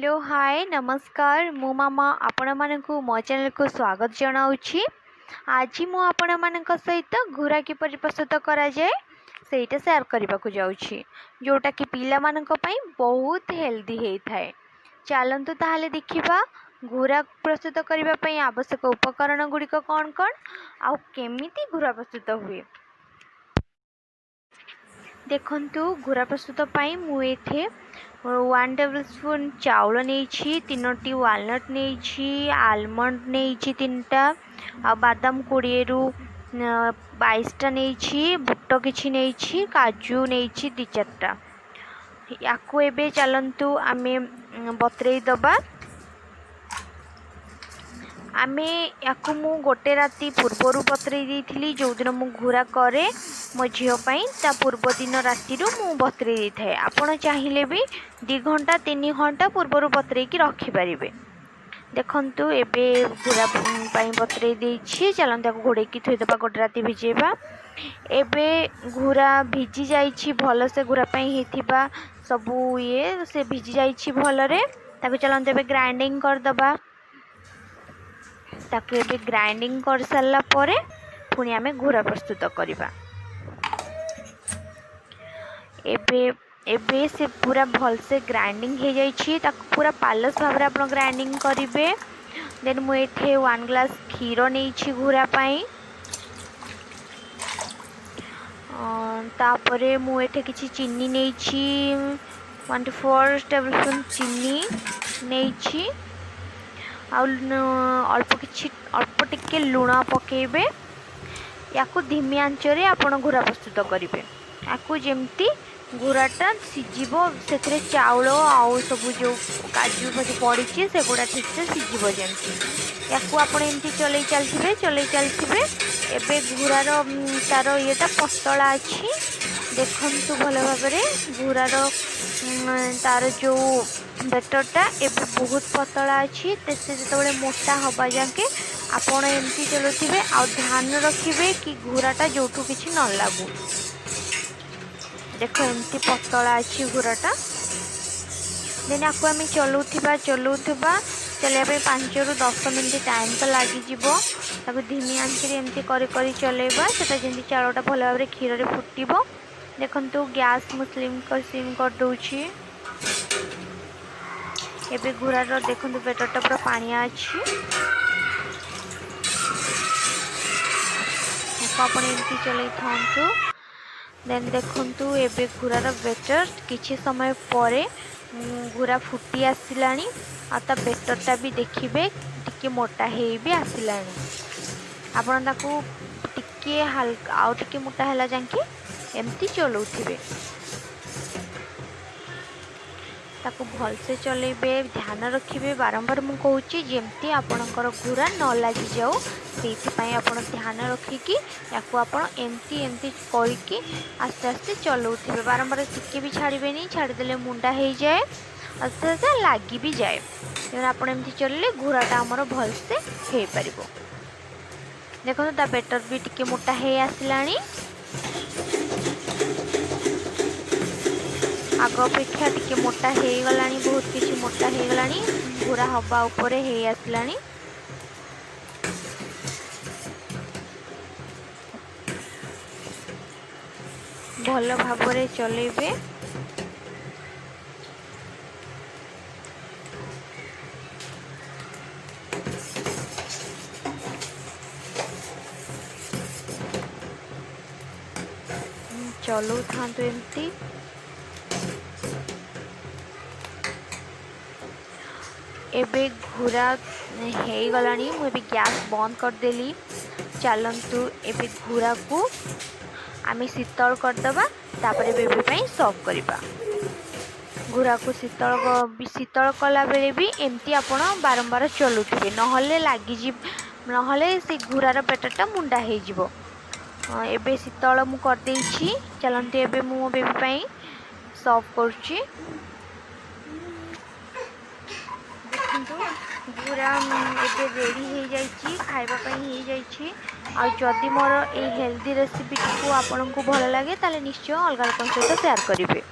Hello hi नमस्कार मु मामा आपण मानकु मो चैनल को स्वागत जनाउछि। आज मु आपण मानक सहित घुरा किपरि प्रस्तुत करा जाए सेटा शेयर करबा को जाउछि, जोटा कि पिला मानक पई बहुत हेल्दी हेइ थाए। चलंतु ताहाले देखिबा घुरा प्रस्तुत करबा पई आवश्यक उपकरण गुड़िक कौन कौन आउ केमिति घुरा प्रस्तुत हुए। देखंतु घुरा प्रस्तुत पई मु एथे 1 टेबल स्पून चाउल नहीं, 3टी वालनट नहीं, आलमंड नहीं 3टा, आ बादाम 20 रु 22टा नहीं, बुट किछि नहीं, काजू नहीं 2-4टा। याकू एबे चलंतु आमे बतरेई दबा। आमे याकू मु गोटे राती पूर्वर बतरेई देइथिली, जो दिन मु घुरा करे मो झील पाई ता पूर्व दिन राति मु बतरेई देइथाए। आपण चाहिले भी 2 घंटा 3 घंटा पूर्वर बतरेई की रखि परिबे। देखंतु एबे घुरा पाई बतरेई देइछि, चलंतु याकू घोड़े की थोइ दबा गोटे राती भिजेबा। एबे घुरा भिजी जाइछि भल से, घुरा पाई हेथिबा सबु ये से भिजी जाइछि भलरे। ताकू चलंतु एबे ग्राइंडिंग कर दबा। ताकू एबे ग्राइंडिंग कर सारला परे पुनी आमे घुरा प्रस्तुत करिबा। एबे से पूरा भल से ग्राइंडिंग हो जाइछि, ताकू पूरा पालस भाव में आपण ग्राइंडिंग करिवे। देन मु एथे 1 ग्लास क्षीर नहीं घुरा पाई। तापरे मु एथे किछि चीनी नहीं, 1-4 टेबल स्पून चीनी नहीं, अल्प टिके लुण पकेबे। याकू धीमी आंचरे आपण घुरा प्रस्तुत करिवे। याकू जेमती घुराटा सिझिबो, सेथरे चाउल आउ सब जो काजू भाजी पड़ी से गुड़ा ठीक से सिझिबो जेमती। याकू आपण एमती चलै चलथिबे। एबे घुरार तार येटा पतला अछि, देखंतु भल भाबरे घुरार तार जो बेटरटा एबे बहुत पतला अछि। तेसे जेतबेले मोटा हबा जाके आपण एमती चलुथिबे, आ ध्यान रखिबे कि घुराटा जोठू किछि न लागू। देखो एमती पतला अच्छी घुराटा। देन आपको आम चलुवा चलिया 5 रु 10 मिनट टाइम तो लगी। ताको धीमी आंचरे एमती करी चलेबा, सेटा जेमती चाउलटा भल भाव में क्षीर रे फुटिबो। देखंतु गैस मु सिम कर दउछि। एबे घुरार देखंतु बेटरटा पूरा पानिया अछि। आपण एमती चलै थांतु। देन देखंतु एबे घुरार बेटर किछि समय परे घुरा फुटी आसिलानी। आता बेटरटा भी देखिबे टिके मोटा हेई भी आसिलानी। आपण ताकू टिके हल्का आउ टिके मोटा हैला जांके एमती चलौथिबे। ताकू भल से चलेबे, ध्यान रखिबे। बारंबार मु कहूची जेमती आपणकर घुरा न लागि जाऊ, सेइथिपाई आपण ध्यान रखिकी याकू आपण एमती करके आस्ते आस्ते चलौथिबे। बारंबार टिके भी छाड़िबेनी, छाड़ीदेले मुंडा हो जाए, आस्ते आस्ते लगी भी जाए। तेणु आपण एमती चलले घुराटा हमर भल से हो पारिबो। देखो ता बेटर भी टिके मोटा हे आसिलानी। आग अपेक्षा टिके मोटा हो गलानी, बहुत किसी मोटा हो गलानी। घुरा हवा उपरे हो आसिलानी। भल भाबरे चलेबे। चलू था एमती। एबे घुरा हो गलानी, मुझे गैस बंद करदेली। चलंतु एबे घुरा को आमे शीतल करदबा, तापरे बेबी पाई सर्व करबा। घुरा को शीतल कला बेले भी एमती आपण बारंबार चलुथिबे, नहले लागि जी नहले से घुरार पेटटा मुंडा हो जिवो। एबे शीतल मु कर देइछि। चलंतु एबे मु बेबी पाई सर्व करछि। घुरा एबे रेडी हो जाइछि, खाइबा पई हो जाइछि। आ जदि मोर ए हेल्दी रेसिपी को आपन को भल लागे ताले निश्चय अलग लोकन सहित शेयर करिवे।